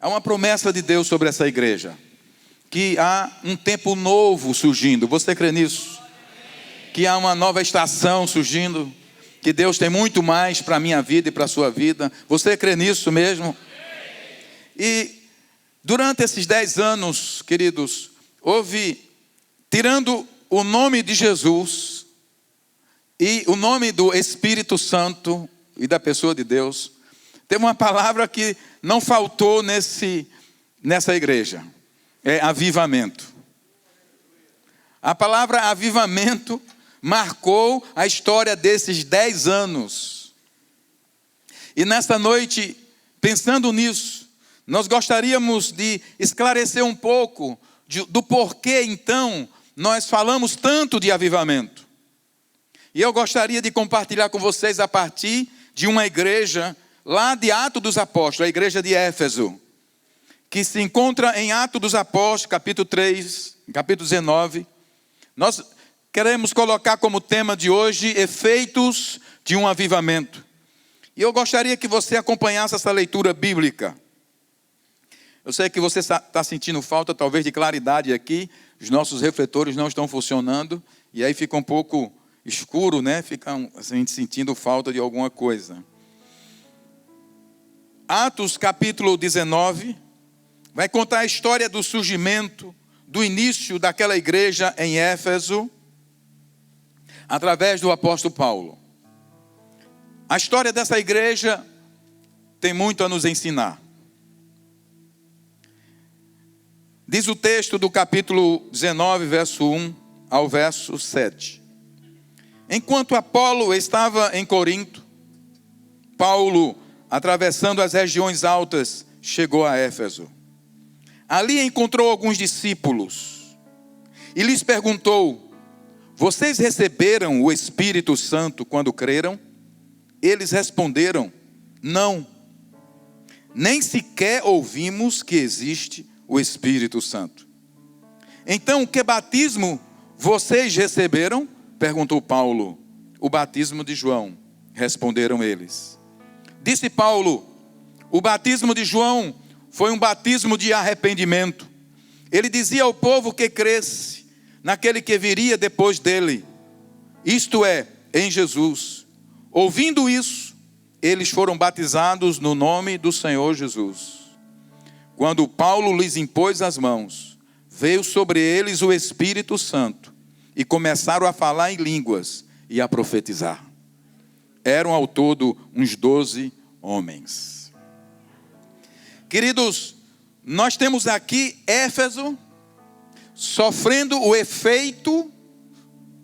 Há uma promessa de Deus sobre essa igreja, que há um tempo novo surgindo. Você crê nisso? Que há uma nova estação surgindo, que Deus tem muito mais para a minha vida e para a sua vida. Você crê nisso mesmo? E durante esses 10 anos, queridos, houve, tirando o nome de Jesus e o nome do Espírito Santo e da pessoa de Deus, teve uma palavra que não faltou nessa igreja. É avivamento. A palavra avivamento marcou a história desses 10 anos. E nesta noite, pensando nisso, nós gostaríamos de esclarecer um pouco do porquê, então, nós falamos tanto de avivamento. E eu gostaria de compartilhar com vocês a partir de uma igreja lá de Atos dos Apóstolos, a igreja de Éfeso, que se encontra em Atos dos Apóstolos, capítulo 3, capítulo 19. Nós queremos colocar como tema de hoje, efeitos de um avivamento. E eu gostaria que você acompanhasse essa leitura bíblica. Eu sei que você está sentindo falta, talvez, de claridade aqui. Os nossos refletores não estão funcionando. E aí fica um pouco escuro, né? Fica a gente sentindo falta de alguma coisa. Atos capítulo 19 vai contar a história do surgimento, do início daquela igreja em Éfeso, através do apóstolo Paulo. A história dessa igreja tem muito a nos ensinar. Diz o texto do capítulo 19, verso 1 ao verso 7. Enquanto Apolo estava em Corinto, Paulo, atravessando as regiões altas, chegou a Éfeso. Ali encontrou alguns discípulos e lhes perguntou: vocês receberam o Espírito Santo quando creram? Eles responderam: não, nem sequer ouvimos que existe o Espírito Santo. Então, que batismo vocês receberam? Perguntou Paulo. O batismo de João, responderam eles. Disse Paulo: o batismo de João foi um batismo de arrependimento. Ele dizia ao povo que cresce naquele que viria depois dele, isto é, em Jesus. Ouvindo isso, eles foram batizados no nome do Senhor Jesus. Quando Paulo lhes impôs as mãos, veio sobre eles o Espírito Santo e começaram a falar em línguas e a profetizar. Eram ao todo uns 12 homens. Queridos, nós temos aqui Éfeso sofrendo o efeito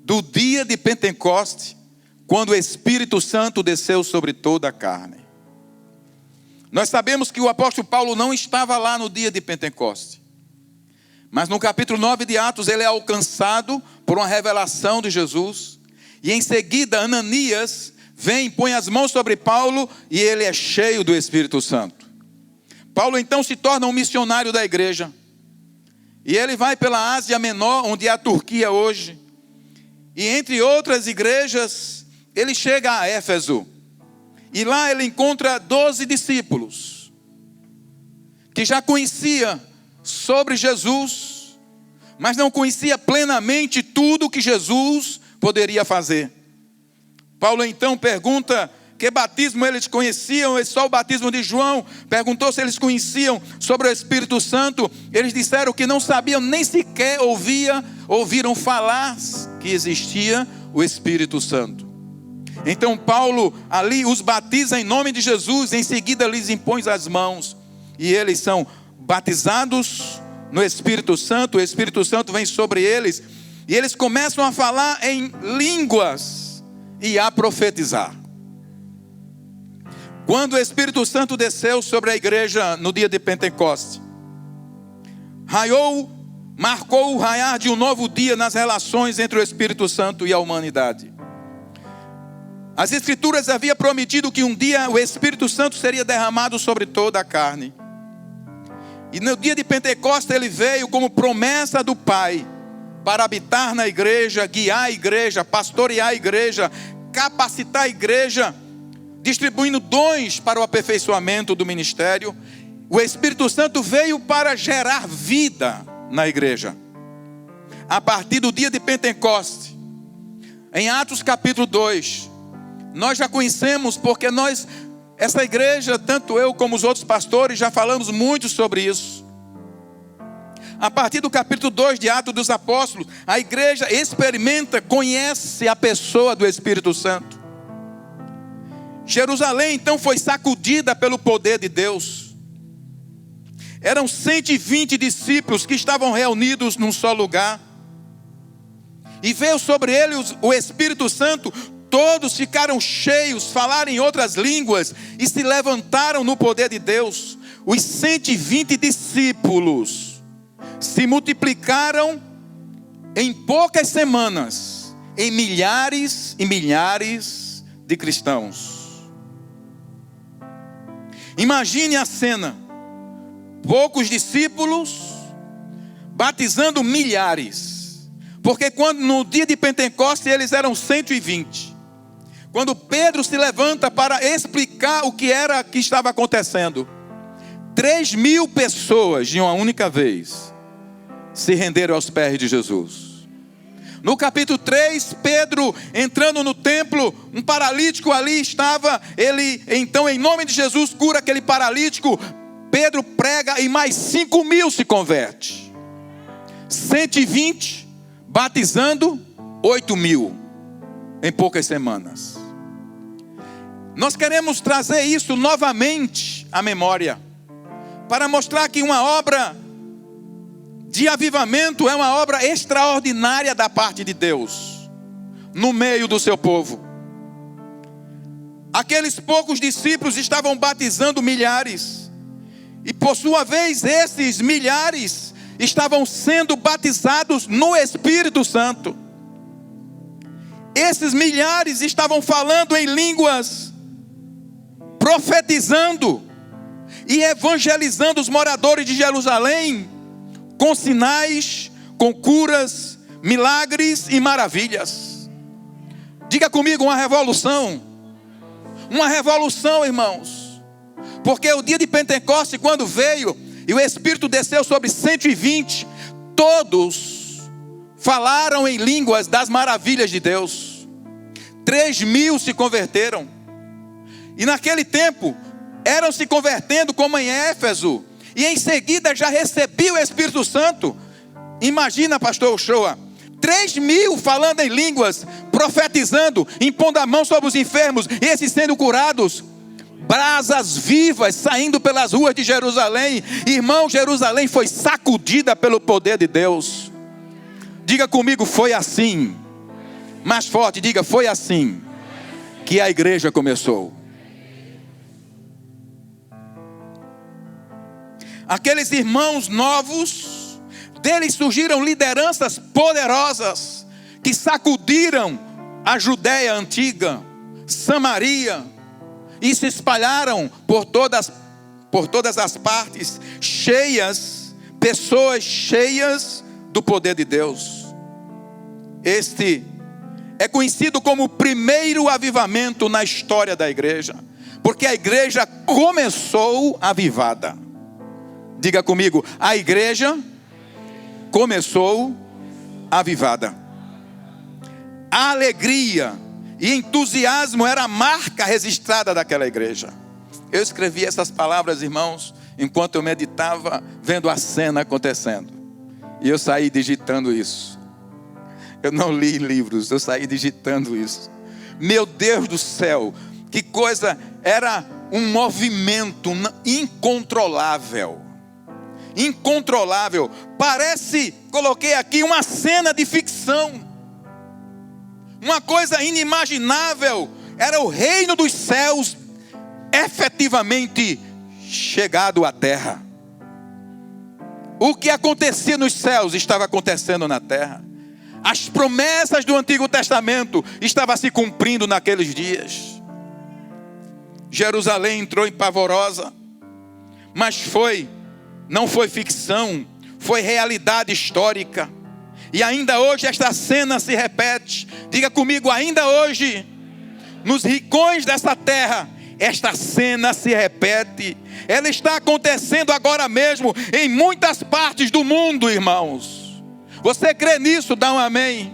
do dia de Pentecoste, quando o Espírito Santo desceu sobre toda a carne. Nós sabemos que o apóstolo Paulo não estava lá no dia de Pentecoste. Mas no capítulo 9 de Atos, ele é alcançado por uma revelação de Jesus. E em seguida, Ananias vem, põe as mãos sobre Paulo e ele é cheio do Espírito Santo. Paulo então se torna um missionário da igreja. E ele vai pela Ásia Menor, onde é a Turquia hoje. E entre outras igrejas, ele chega a Éfeso. E lá ele encontra 12 discípulos, que já conhecia sobre Jesus, mas não conhecia plenamente tudo que Jesus poderia fazer. Paulo então pergunta que batismo eles conheciam, só o batismo de João. Perguntou se eles conheciam sobre o Espírito Santo. Eles disseram que não sabiam, nem sequer ouviram falar que existia o Espírito Santo. Então Paulo ali os batiza em nome de Jesus, em seguida lhes impõe as mãos, e eles são batizados no Espírito Santo. O Espírito Santo vem sobre eles, e eles começam a falar em línguas e a profetizar. Quando o Espírito Santo desceu sobre a igreja no dia de Pentecoste, marcou o raiar de um novo dia nas relações entre o Espírito Santo e a humanidade. As Escrituras haviam prometido que um dia o Espírito Santo seria derramado sobre toda a carne. E no dia de Pentecostes ele veio como promessa do Pai para habitar na igreja, guiar a igreja, pastorear a igreja, capacitar a igreja, distribuindo dons para o aperfeiçoamento do ministério o Espírito Santo veio para gerar vida na igreja. A partir do dia de Pentecostes, em Atos capítulo 2, nós já conhecemos, porque essa igreja, tanto eu como os outros pastores, já falamos muito sobre isso. A partir do capítulo 2 de Atos dos Apóstolos, a igreja experimenta, conhece a pessoa do Espírito Santo. Jerusalém então foi sacudida pelo poder de Deus. Eram 120 discípulos que estavam reunidos num só lugar. E veio sobre eles o Espírito Santo. Todos ficaram cheios, falaram em outras línguas e se levantaram no poder de Deus. Os 120 discípulos se multiplicaram em poucas semanas em milhares e milhares de cristãos. Imagine a cena: poucos discípulos batizando milhares, porque quando no dia de Pentecostes eles eram 120. Quando Pedro se levanta para explicar o que era que estava acontecendo, 3.000 pessoas de uma única vez se renderam aos pés de Jesus. No capítulo 3, Pedro entrando no templo, um paralítico ali estava. Ele então, em nome de Jesus, cura aquele paralítico. Pedro prega e mais 5.000 se converte. 120 batizando 8.000 em poucas semanas. Nós queremos trazer isso novamente à memória, para mostrar que uma obra de avivamento é uma obra extraordinária da parte de Deus no meio do seu povo. Aqueles poucos discípulos estavam batizando milhares, e por sua vez esses milhares estavam sendo batizados no Espírito Santo. Esses milhares estavam falando em línguas, profetizando e evangelizando os moradores de Jerusalém, com sinais, com curas, milagres e maravilhas. Diga comigo, uma revolução. Uma revolução, irmãos. Porque o dia de Pentecostes, quando veio e o Espírito desceu sobre 120, todos falaram em línguas das maravilhas de Deus. 3.000 se converteram. E naquele tempo eram se convertendo como em Éfeso, e em seguida já recebia o Espírito Santo. Imagina, pastor Uchoa, 3.000 falando em línguas, profetizando, impondo a mão sobre os enfermos, e esses sendo curados. Brasas vivas saindo pelas ruas de Jerusalém. Irmão, Jerusalém foi sacudida pelo poder de Deus. Diga comigo, foi assim. Mais forte, diga, foi assim que a igreja começou. Aqueles irmãos novos, deles surgiram lideranças poderosas que sacudiram a Judéia antiga, Samaria, e se espalharam por todas as partes, pessoas cheias do poder de Deus. Este é conhecido como o primeiro avivamento na história da igreja, porque a igreja começou avivada. Diga comigo, a igreja começou avivada. A alegria e entusiasmo era a marca registrada daquela igreja. Eu escrevi essas palavras, irmãos, enquanto eu meditava, vendo a cena acontecendo. E eu saí digitando isso. Eu não li livros, eu saí digitando isso. Meu Deus do céu, que coisa! Era um movimento incontrolável. Incontrolável. Parece, coloquei aqui, uma cena de ficção. Uma coisa inimaginável. Era o reino dos céus efetivamente chegado à terra. O que acontecia nos céus estava acontecendo na terra. As promessas do Antigo Testamento estavam se cumprindo naqueles dias. Jerusalém entrou em pavorosa, mas não foi ficção, foi realidade histórica. E ainda hoje esta cena se repete. Diga comigo, ainda hoje, nos rincões dessa terra, esta cena se repete. Ela está acontecendo agora mesmo em muitas partes do mundo, irmãos. Você crê nisso? Dá um amém.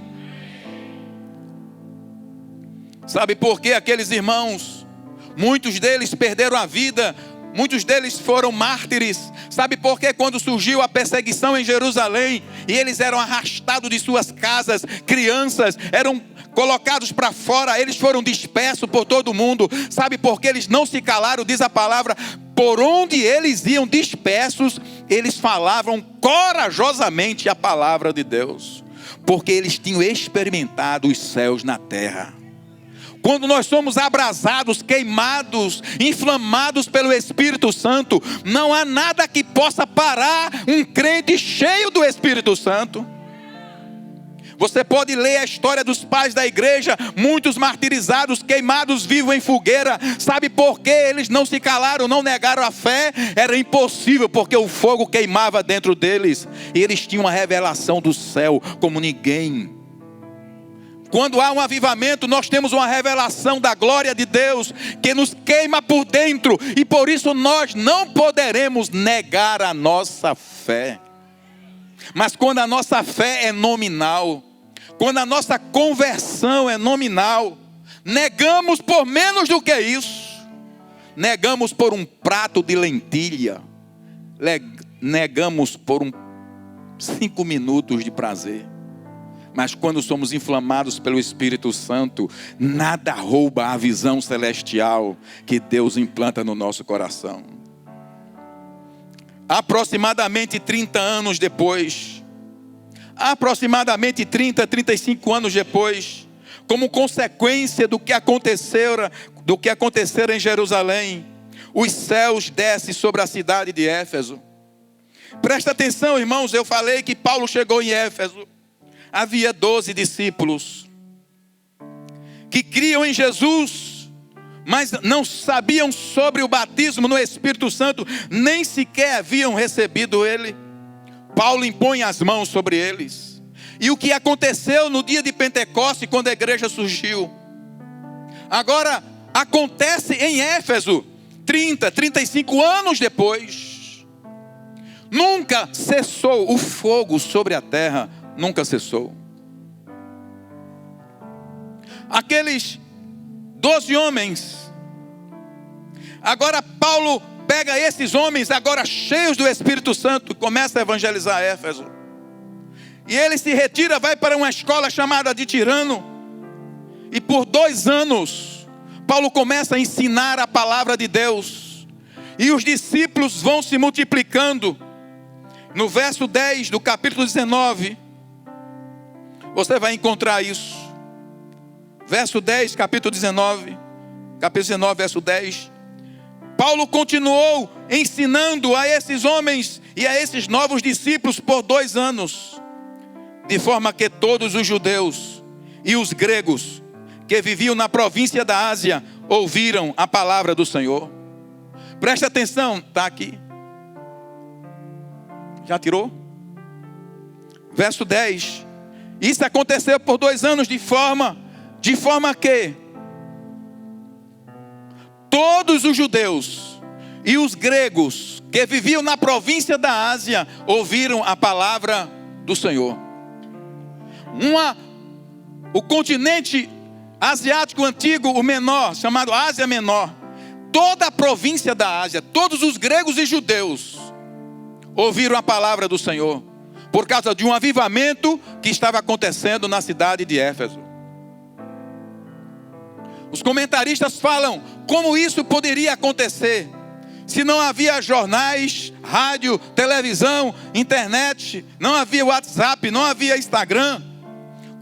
Sabe por que aqueles irmãos, muitos deles perderam a vida, muitos deles foram mártires? Sabe por que quando surgiu a perseguição em Jerusalém, e eles eram arrastados de suas casas, crianças eram colocados para fora, eles foram dispersos por todo o mundo? Sabe por que eles não se calaram? Diz a palavra: por onde eles iam dispersos, eles falavam corajosamente a palavra de Deus, porque eles tinham experimentado os céus na terra. Quando nós somos abrasados, queimados, inflamados pelo Espírito Santo, não há nada que possa parar um crente cheio do Espírito Santo. Você pode ler a história dos pais da igreja, muitos martirizados, queimados vivos em fogueira. Sabe por que eles não se calaram, não negaram a fé? Era impossível, porque o fogo queimava dentro deles, e eles tinham uma revelação do céu como ninguém. Quando há um avivamento, nós temos uma revelação da glória de Deus que nos queima por dentro, e por isso nós não poderemos negar a nossa fé. Mas quando a nossa fé é nominal, quando a nossa conversão é nominal, negamos por menos do que isso. Negamos por um prato de lentilha, negamos por 5 minutos de prazer. Mas quando somos inflamados pelo Espírito Santo, nada rouba a visão celestial que Deus implanta no nosso coração. Aproximadamente 30 anos depois, aproximadamente 30, 35 anos depois, como consequência do que acontecera em Jerusalém, os céus descem sobre a cidade de Éfeso. Presta atenção, irmãos, eu falei que Paulo chegou em Éfeso. Havia 12 discípulos que criam em Jesus, mas não sabiam sobre o batismo no Espírito Santo, nem sequer haviam recebido ele. Paulo impõe as mãos sobre eles. E o que aconteceu no dia de Pentecostes, quando a igreja surgiu, agora acontece em Éfeso, 30, 35 anos depois. Nunca cessou o fogo sobre a terra. Nunca cessou. Aqueles 12 homens, agora Paulo pega esses homens, agora cheios do Espírito Santo, e começa a evangelizar Éfeso. E ele se retira, vai para uma escola chamada de Tirano. E por 2 anos, Paulo começa a ensinar a palavra de Deus. E os discípulos vão se multiplicando. No verso 10 do capítulo 19, você vai encontrar isso. Verso 10, capítulo 19. Capítulo 19, verso 10. Paulo continuou ensinando a esses homens e a esses novos discípulos por 2 anos. De forma que todos os judeus e os gregos que viviam na província da Ásia ouviram a palavra do Senhor. Presta atenção, está aqui. Já tirou? Verso 10. Isso aconteceu por 2 anos de forma que todos os judeus e os gregos que viviam na província da Ásia ouviram a palavra do Senhor. O continente asiático antigo, o menor, chamado Ásia Menor, toda a província da Ásia, todos os gregos e judeus ouviram a palavra do Senhor, por causa de um avivamento que estava acontecendo na cidade de Éfeso. Os comentaristas falam como isso poderia acontecer, se não havia jornais, rádio, televisão, internet, não havia WhatsApp, não havia Instagram.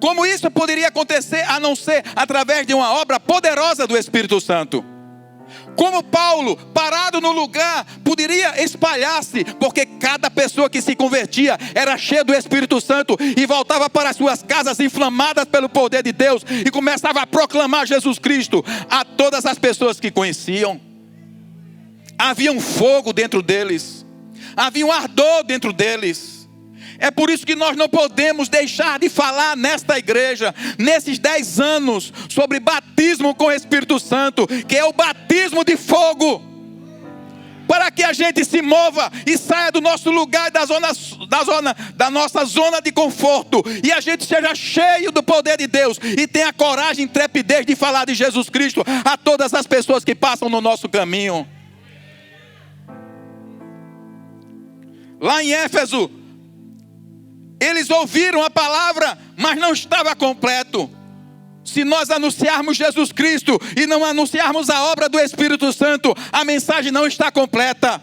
Como isso poderia acontecer a não ser através de uma obra poderosa do Espírito Santo? Como Paulo, parado no lugar, poderia espalhar-se, porque cada pessoa que se convertia era cheia do Espírito Santo e voltava para suas casas inflamadas pelo poder de Deus e começava a proclamar Jesus Cristo a todas as pessoas que conheciam. Havia um fogo dentro deles, havia um ardor dentro deles. É por isso que nós não podemos deixar de falar nesta igreja, nesses 10 anos, sobre batismo com o Espírito Santo, que é o batismo de fogo, para que a gente se mova e saia do nosso lugar, da nossa zona de conforto, e a gente seja cheio do poder de Deus, e tenha coragem e intrepidez de falar de Jesus Cristo a todas as pessoas que passam no nosso caminho. Lá em Éfeso, eles ouviram a palavra, mas não estava completo. Se nós anunciarmos Jesus Cristo e não anunciarmos a obra do Espírito Santo, a mensagem não está completa.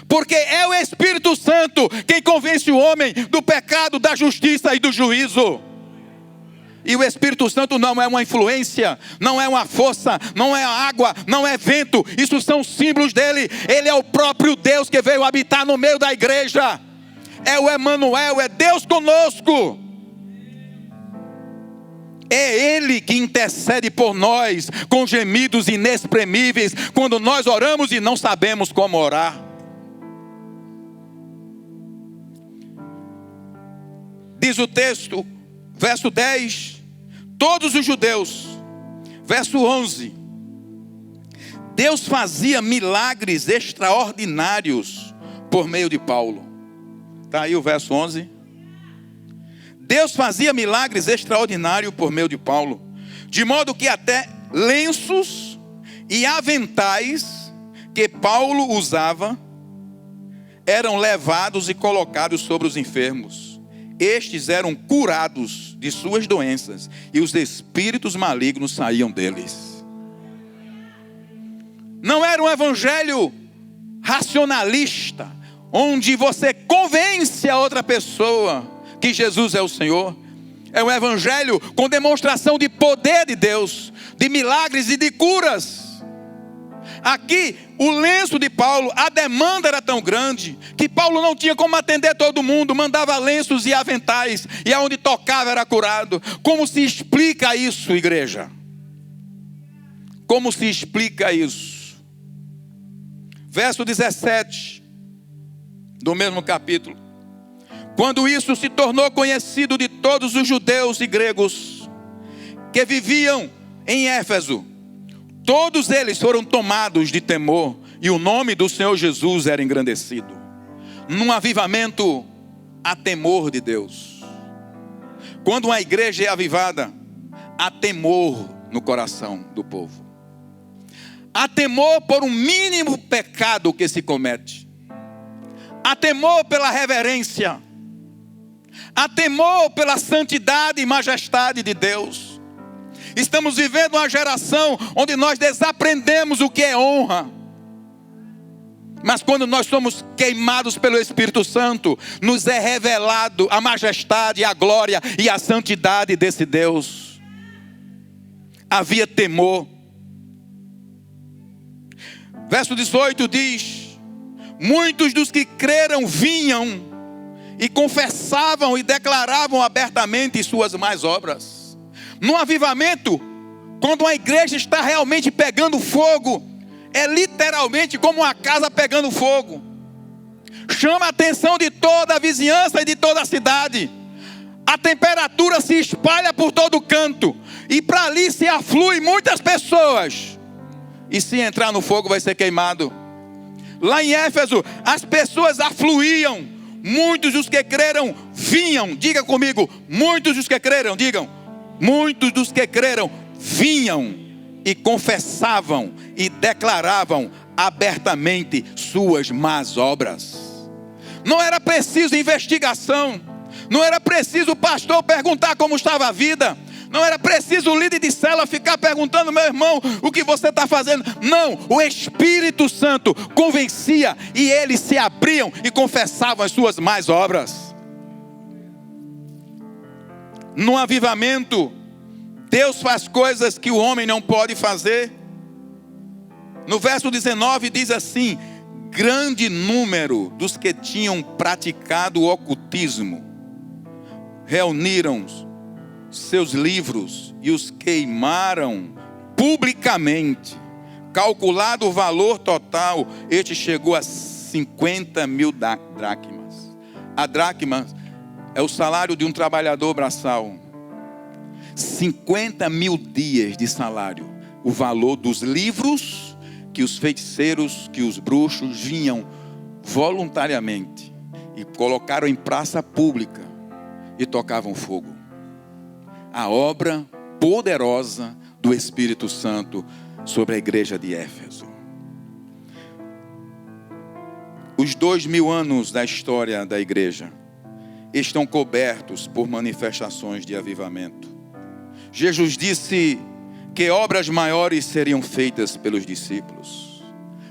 Porque é o Espírito Santo quem convence o homem do pecado, da justiça e do juízo. E o Espírito Santo não é uma influência, não é uma força, não é água, não é vento. Isso são símbolos dele. Ele é o próprio Deus que veio habitar no meio da igreja. É o Emanuel, é Deus conosco. É Ele que intercede por nós com gemidos inexprimíveis, quando nós oramos e não sabemos como orar. Diz o texto, verso 10, todos os judeus. Verso 11, Deus fazia milagres extraordinários por meio de Paulo. Está aí o verso 11. Deus fazia milagres extraordinários por meio de Paulo, de modo que até lenços e aventais que Paulo usava eram levados e colocados sobre os enfermos. Estes eram curados de suas doenças e os espíritos malignos saíam deles. Não era um evangelho racionalista, onde você convence a outra pessoa que Jesus é o Senhor. É um evangelho com demonstração de poder de Deus, de milagres e de curas. Aqui, o lenço de Paulo, a demanda era tão grande, que Paulo não tinha como atender todo mundo, mandava lenços e aventais, e aonde tocava era curado. Como se explica isso, igreja? Como se explica isso? Verso 17, do mesmo capítulo. Quando isso se tornou conhecido de todos os judeus e gregos que viviam em Éfeso, todos eles foram tomados de temor e o nome do Senhor Jesus era engrandecido. Num avivamento, há temor de Deus. Quando uma igreja é avivada, há temor no coração do povo. Há temor por um mínimo pecado que se comete. Há temor pela reverência. Há temor pela santidade e majestade de Deus. Estamos vivendo uma geração onde nós desaprendemos o que é honra. Mas quando nós somos queimados pelo Espírito Santo, nos é revelado a majestade, a glória e a santidade desse Deus. Havia temor. Verso 18 diz: muitos dos que creram vinham e confessavam e declaravam abertamente suas más obras. No avivamento, quando a igreja está realmente pegando fogo, é literalmente como uma casa pegando fogo. Chama a atenção de toda a vizinhança e de toda a cidade. A temperatura se espalha por todo canto, e para ali se aflui muitas pessoas. E se entrar no fogo vai ser queimado. Lá em Éfeso, as pessoas afluíam. Muitos dos que creram vinham. Diga comigo, muitos dos que creram, digam. Muitos dos que creram vinham e confessavam e declaravam abertamente suas más obras. Não era preciso investigação. Não era preciso o pastor perguntar como estava a vida. Não era preciso o líder de célula ficar perguntando: meu irmão, o que você está fazendo? Não, o Espírito Santo convencia e eles se abriam e confessavam as suas más obras. No avivamento, Deus faz coisas que o homem não pode fazer. No verso 19 diz assim: grande número dos que tinham praticado o ocultismo reuniram seus livros e os queimaram publicamente. Calculado o valor total, este chegou a 50 mil dracmas. A dracma é o salário de um trabalhador braçal. 50 mil dias de salário. O valor dos livros que os feiticeiros, que os bruxos vinham voluntariamente e colocaram em praça pública e tocavam fogo. A obra poderosa do Espírito Santo sobre a igreja de Éfeso. Os 2000 anos da história da igreja estão cobertos por manifestações de avivamento. Jesus disse que obras maiores seriam feitas pelos discípulos.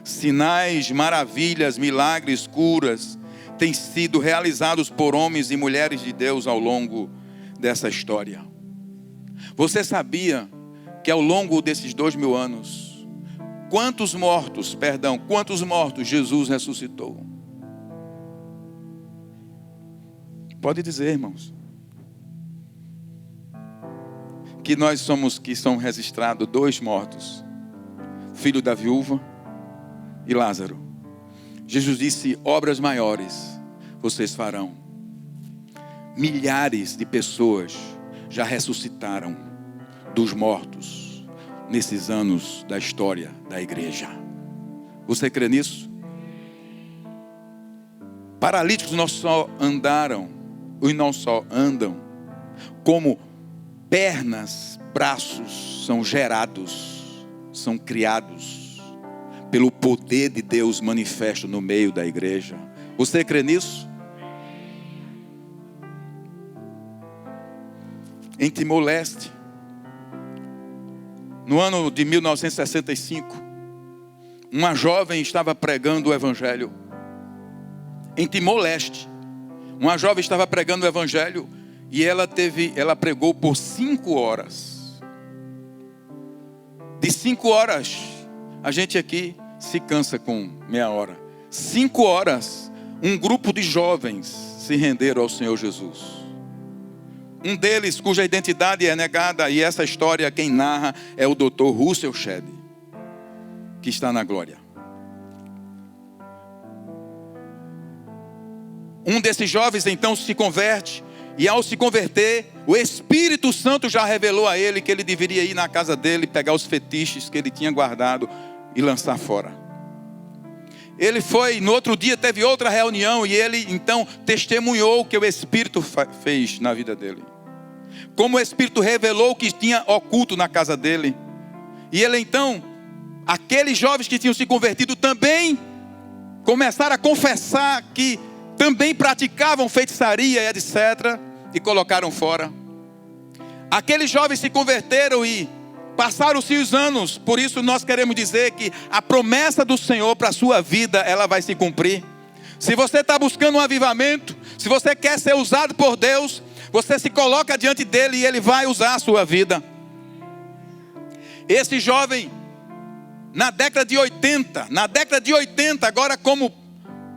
Sinais, maravilhas, milagres, curas têm sido realizados por homens e mulheres de Deus ao longo dessa história. Você sabia que ao longo desses 2000 anos, quantos mortos Jesus ressuscitou? Pode dizer, irmãos, que nós somos, que são registrados 2 mortos, filho da viúva e Lázaro. Jesus disse: obras maiores vocês farão. Milhares de pessoas já ressuscitaram dos mortos nesses anos da história da igreja. Você crê nisso? Paralíticos não só andam, como pernas, braços são gerados, são criados pelo poder de Deus manifesto no meio da igreja. Você crê nisso? Em Timor-Leste, no ano de 1965, uma jovem estava pregando o evangelho. Em Timor-Leste, uma jovem estava pregando o evangelho e ela pregou por 5 horas. De 5 horas, a gente aqui se cansa com meia hora. 5 horas, um grupo de jovens se renderam ao Senhor Jesus. Um deles, cuja identidade é negada, e essa história quem narra é o Dr. Russell Shedd, que está na glória. Um desses jovens então se converte, e ao se converter, o Espírito Santo já revelou a ele que ele deveria ir na casa dele, pegar os fetiches que ele tinha guardado e lançar fora. Ele foi, no outro dia teve outra reunião, e ele então testemunhou o que o Espírito fez na vida dele. Como o Espírito revelou o que tinha oculto na casa dele. E ele então, aqueles jovens que tinham se convertido também começaram a confessar que também praticavam feitiçaria e etc. E colocaram fora. Aqueles jovens se converteram e passaram-se os anos. Por isso nós queremos dizer que a promessa do Senhor para a sua vida, ela vai se cumprir. Se você está buscando um avivamento, se você quer ser usado por Deus, você se coloca diante dele e ele vai usar a sua vida. Esse jovem, na década de 80, agora como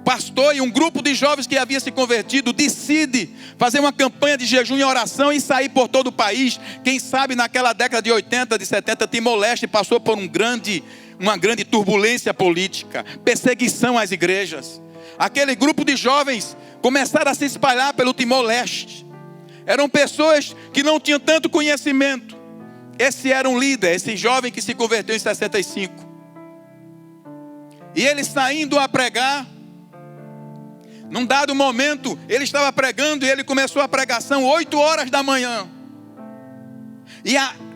pastor, e um grupo de jovens que havia se convertido, decide fazer uma campanha de jejum e oração e sair por todo o país. Quem sabe naquela década de 80, de 70, Timor-Leste passou por uma grande turbulência política, perseguição às igrejas. Aquele grupo de jovens começaram a se espalhar pelo Timor-Leste. Eram pessoas que não tinham tanto conhecimento. Esse era um líder, esse jovem que se converteu em 65. E ele saindo a pregar, num dado momento, ele estava pregando e ele começou a pregação 8 horas da manhã. E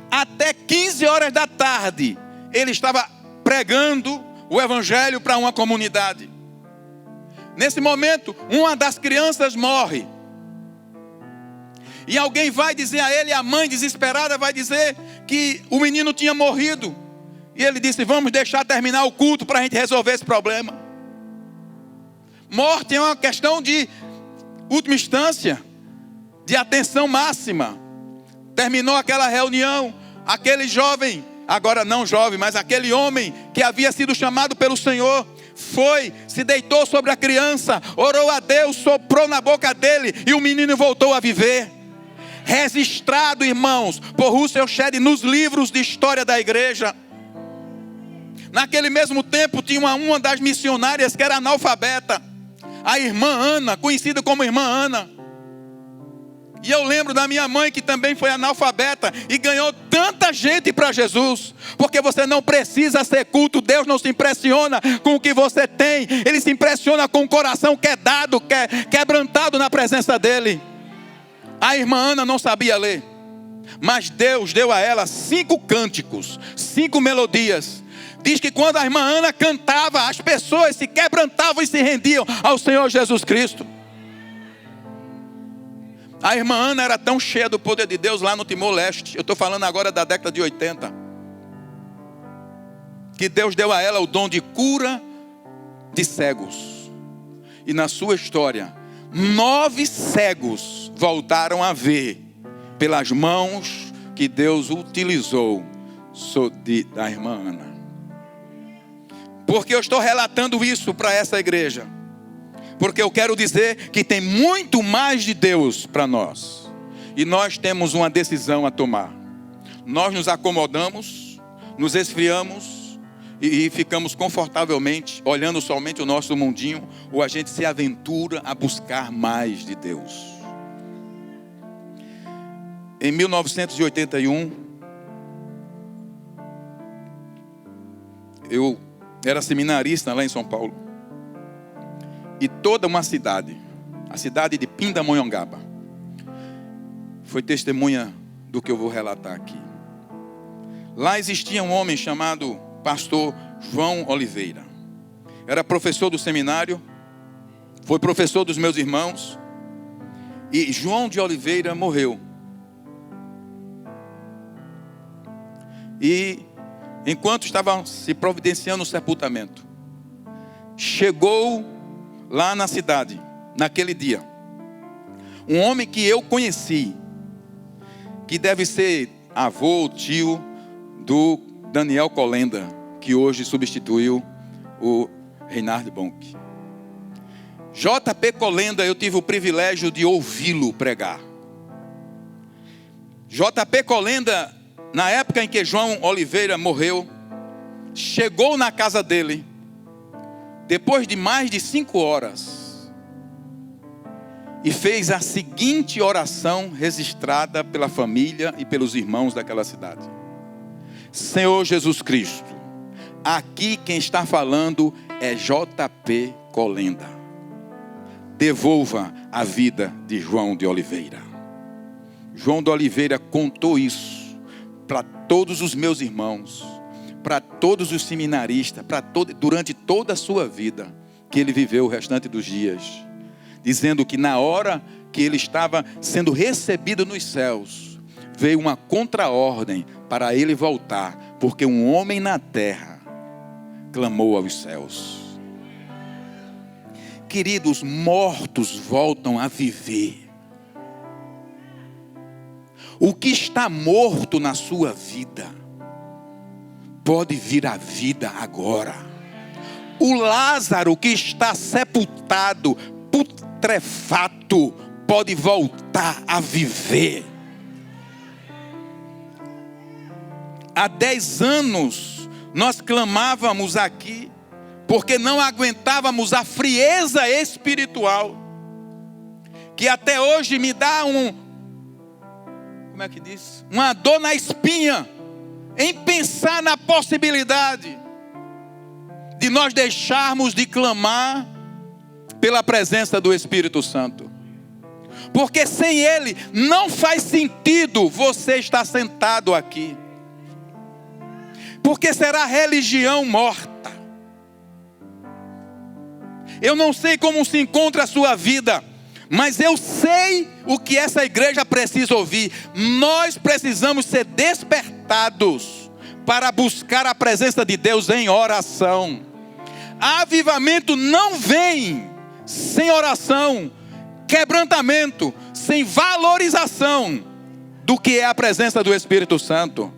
até 15 horas da tarde, ele estava pregando o evangelho para uma comunidade. Nesse momento, uma das crianças morre. E alguém vai dizer a ele, a mãe desesperada vai dizer que o menino tinha morrido. E ele disse: vamos deixar terminar o culto para a gente resolver esse problema. Morte é uma questão de última instância, de atenção máxima. Terminou aquela reunião, aquele jovem, agora não jovem, mas aquele homem que havia sido chamado pelo Senhor, foi, se deitou sobre a criança, orou a Deus, soprou na boca dele e o menino voltou a viver. Registrado, irmãos, por Russell Shedd nos livros de história da igreja. Naquele mesmo tempo tinha uma das missionárias que era analfabeta, a irmã Ana, conhecida como irmã Ana. E eu lembro da minha mãe, que também foi analfabeta e ganhou tanta gente para Jesus. Porque você não precisa ser culto. Deus não se impressiona com o que você tem. Ele se impressiona com o coração quebrado, quebrantado na presença dele. A irmã Ana não sabia ler, mas Deus deu a ela 5 cânticos, 5 melodias. Diz que quando a irmã Ana cantava, as pessoas se quebrantavam e se rendiam ao Senhor Jesus Cristo. A irmã Ana era tão cheia do poder de Deus lá no Timor-Leste. Eu estou falando agora da década de 80. Que Deus deu a ela o dom de cura de cegos. E na sua história, 9 cegos voltaram a ver pelas mãos que Deus utilizou da irmã Ana. Porque eu estou relatando isso para essa igreja? Porque eu quero dizer que tem muito mais de Deus para nós. E nós temos uma decisão a tomar. Nós nos acomodamos, nos esfriamos e ficamos confortavelmente olhando somente o nosso mundinho, ou a gente se aventura a buscar mais de Deus. Em 1981, eu era seminarista lá em São Paulo. E toda uma cidade, a cidade de Pindamonhangaba, foi testemunha do que eu vou relatar aqui. Lá existia um homem chamado pastor João Oliveira. Era professor do seminário, foi professor dos meus irmãos. E João de Oliveira morreu. E enquanto estava se providenciando o sepultamento, chegou lá na cidade, naquele dia, um homem que eu conheci, que deve ser avô, tio do Daniel Colenda, que hoje substituiu o Reinhard Bonk. J.P. Colenda, eu tive o privilégio de ouvi-lo pregar. J.P. Colenda, na época em que João Oliveira morreu, chegou na casa dele, depois de mais de 5 horas, e fez a seguinte oração registrada pela família e pelos irmãos daquela cidade: Senhor Jesus Cristo, aqui quem está falando é J.P. Colenda. Devolva a vida de João de Oliveira. João de Oliveira contou isso para todos os meus irmãos, para todos os seminaristas, durante toda a sua vida, que ele viveu o restante dos dias, dizendo que na hora que ele estava sendo recebido nos céus, veio uma contraordem para ele voltar, porque um homem na terra clamou aos céus. Queridos, mortos voltam a viver. O que está morto na sua vida pode vir à vida agora. O Lázaro que está sepultado, putrefato, pode voltar a viver. Há 10 anos nós clamávamos aqui, porque não aguentávamos a frieza espiritual, que até hoje me dá uma dor na espinha, em pensar na possibilidade de nós deixarmos de clamar pela presença do Espírito Santo. Porque sem Ele não faz sentido você estar sentado aqui. Porque será religião morta. Eu não sei como se encontra a sua vida, mas eu sei o que essa igreja precisa ouvir. Nós precisamos ser despertados para buscar a presença de Deus em oração. Avivamento não vem sem oração, quebrantamento, sem valorização do que é a presença do Espírito Santo.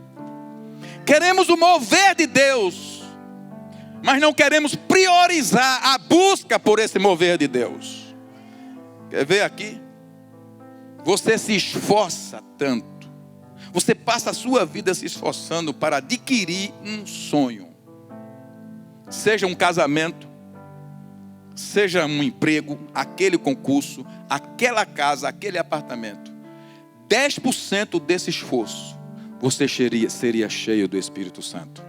Queremos o mover de Deus, mas não queremos priorizar a busca por esse mover de Deus. Quer ver aqui? Você se esforça tanto, você passa a sua vida se esforçando para adquirir um sonho. Seja um casamento, seja um emprego, aquele concurso, aquela casa, aquele apartamento. 10% desse esforço, você seria cheio do Espírito Santo.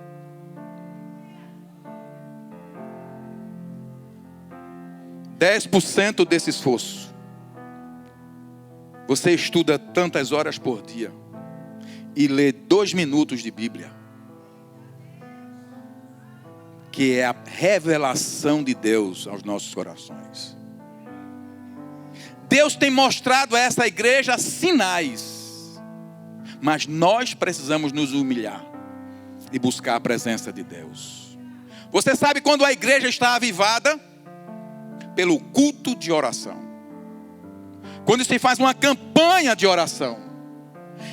%10 desse esforço. Você estuda tantas horas por dia e lê 2 minutos de Bíblia, que é a revelação de Deus aos nossos corações. Deus tem mostrado a essa igreja sinais, mas nós precisamos nos humilhar e buscar a presença de Deus. Você sabe quando a igreja está avivada? Pelo culto de oração. Quando se faz uma campanha de oração.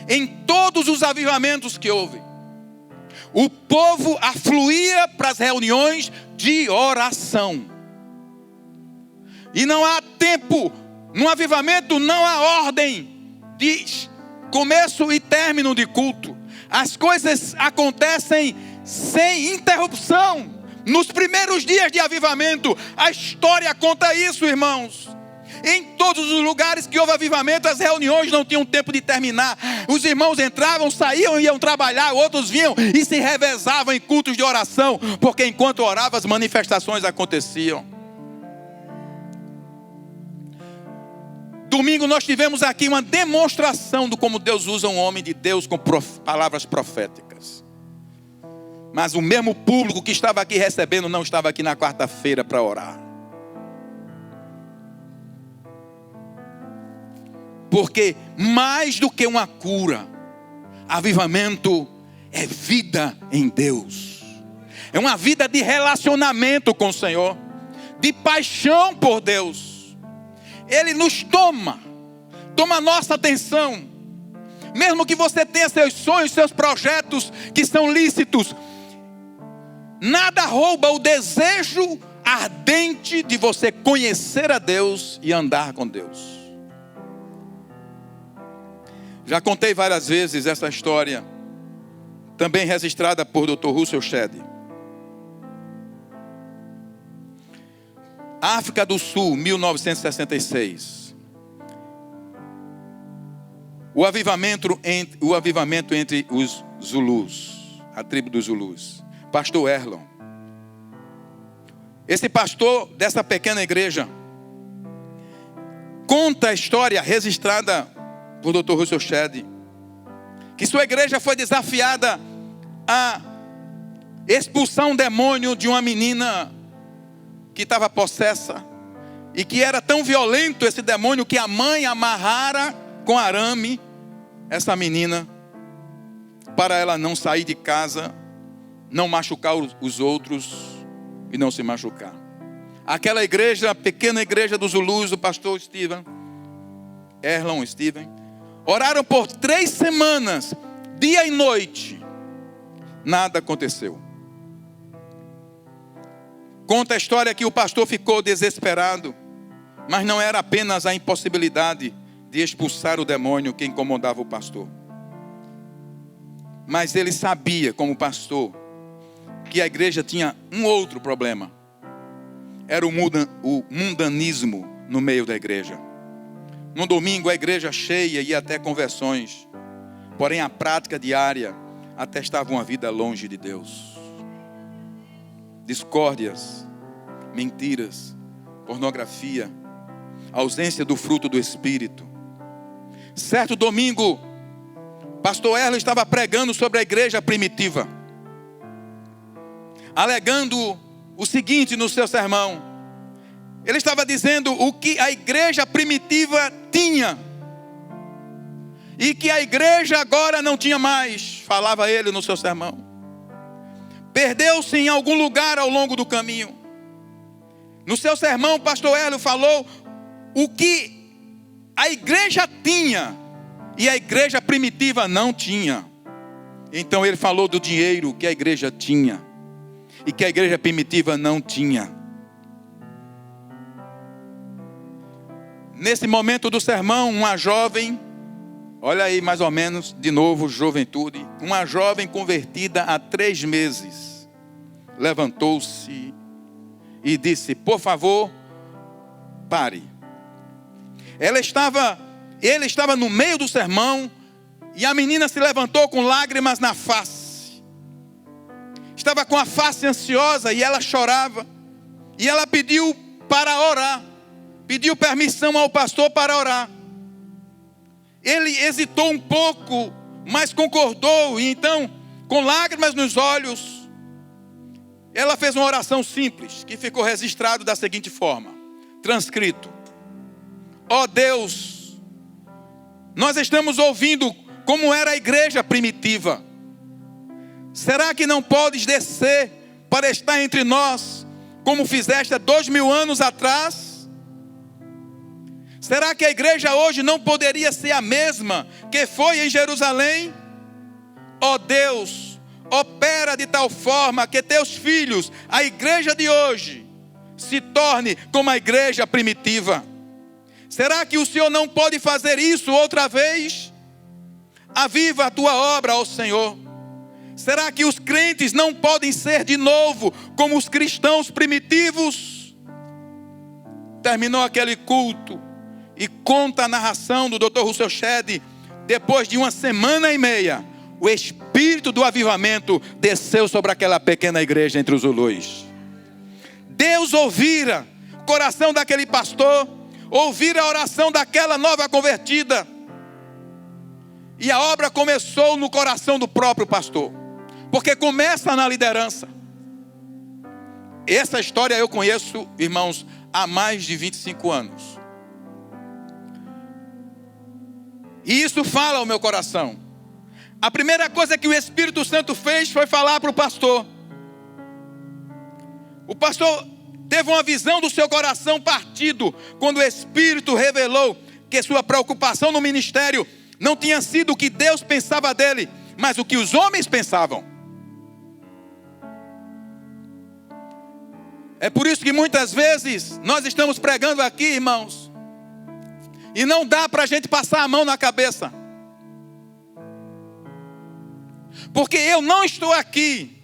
Em todos os avivamentos que houve, o povo afluía para as reuniões de oração. E não há tempo, no avivamento não há ordem de começo e término de culto. As coisas acontecem sem interrupção. Nos primeiros dias de avivamento, a história conta isso, irmãos. Em todos os lugares que houve avivamento, as reuniões não tinham tempo de terminar. Os irmãos entravam, saíam, iam trabalhar, outros vinham e se revezavam em cultos de oração, porque enquanto oravam as manifestações aconteciam. Domingo nós tivemos aqui uma demonstração de como Deus usa um homem de Deus com palavras proféticas. Mas o mesmo público que estava aqui recebendo não estava aqui na quarta-feira para orar. Porque mais do que uma cura, avivamento é vida em Deus. É uma vida de relacionamento com o Senhor, de paixão por Deus. Ele nos toma a nossa atenção. Mesmo que você tenha seus sonhos, seus projetos que são lícitos, nada rouba o desejo ardente de você conhecer a Deus e andar com Deus. Já contei várias vezes essa história, também registrada por Dr. Russell Shedd. África do Sul, 1966. O avivamento entre os Zulus, a tribo dos Zulus. Pastor Erlon. Esse pastor dessa pequena igreja conta a história registrada por Dr. Russell Shedd, que sua igreja foi desafiada a expulsar um demônio de uma menina que estava possessa, e que era tão violento esse demônio que a mãe amarrara com arame essa menina, para ela não sair de casa, não machucar os outros e não se machucar. Aquela igreja, a pequena igreja dos Zulus, o pastor Erlon Steven, oraram por 3 semanas, dia e noite. Nada aconteceu. Conta a história que o pastor ficou desesperado, mas não era apenas a impossibilidade de expulsar o demônio que incomodava o pastor. Mas ele sabia, como pastor, que a igreja tinha um outro problema. Era o mundanismo no meio da igreja. No domingo a igreja cheia ia até conversões, porém a prática diária atestava uma vida longe de Deus. Discórdias, mentiras, pornografia, ausência do fruto do Espírito. Certo domingo, pastor Erlon estava pregando sobre a igreja primitiva, alegando o seguinte no seu sermão. Ele estava dizendo o que a igreja primitiva tinha e que a igreja agora não tinha mais. Falava ele no seu sermão. Perdeu-se em algum lugar ao longo do caminho. No seu sermão, o pastor Erlon falou o que a igreja tinha e a igreja primitiva não tinha. Então ele falou do dinheiro que a igreja tinha e que a igreja primitiva não tinha. Nesse momento do sermão, uma jovem, olha aí mais ou menos, de novo, juventude, uma jovem convertida há 3 meses, levantou-se e disse: por favor, pare. Ela estava Ele estava no meio do sermão e a menina se levantou com lágrimas na face. Estava com a face ansiosa e ela chorava. E ela pediu para orar. Pediu permissão ao pastor para orar. Ele hesitou um pouco, mas concordou. E então, com lágrimas nos olhos, ela fez uma oração simples, que ficou registrado da seguinte forma, transcrito: ó Deus, nós estamos ouvindo como era a igreja primitiva. Será que não podes descer para estar entre nós, como fizeste há 2000 anos atrás? Será que a igreja hoje não poderia ser a mesma que foi em Jerusalém? Ó Deus, opera de tal forma que teus filhos, a igreja de hoje, se torne como a igreja primitiva. Será que o Senhor não pode fazer isso outra vez? Aviva a tua obra, ó Senhor. Será que os crentes não podem ser de novo como os cristãos primitivos? Terminou aquele culto e conta a narração do Dr. Russell Shedd. Depois de 1 semana e meia, o espírito do avivamento desceu sobre aquela pequena igreja entre os Zulus. Deus ouvira o coração daquele pastor, ouvira a oração daquela nova convertida. E a obra começou no coração do próprio pastor. Porque começa na liderança. Essa história eu conheço, irmãos, há mais de 25 anos. E isso fala ao meu coração. A primeira coisa que o Espírito Santo fez foi falar para o pastor. O pastor teve uma visão do seu coração partido, quando o Espírito revelou que sua preocupação no ministério não tinha sido o que Deus pensava dele, mas o que os homens pensavam. É por isso que muitas vezes nós estamos pregando aqui, irmãos, e não dá para a gente passar a mão na cabeça. Porque eu não estou aqui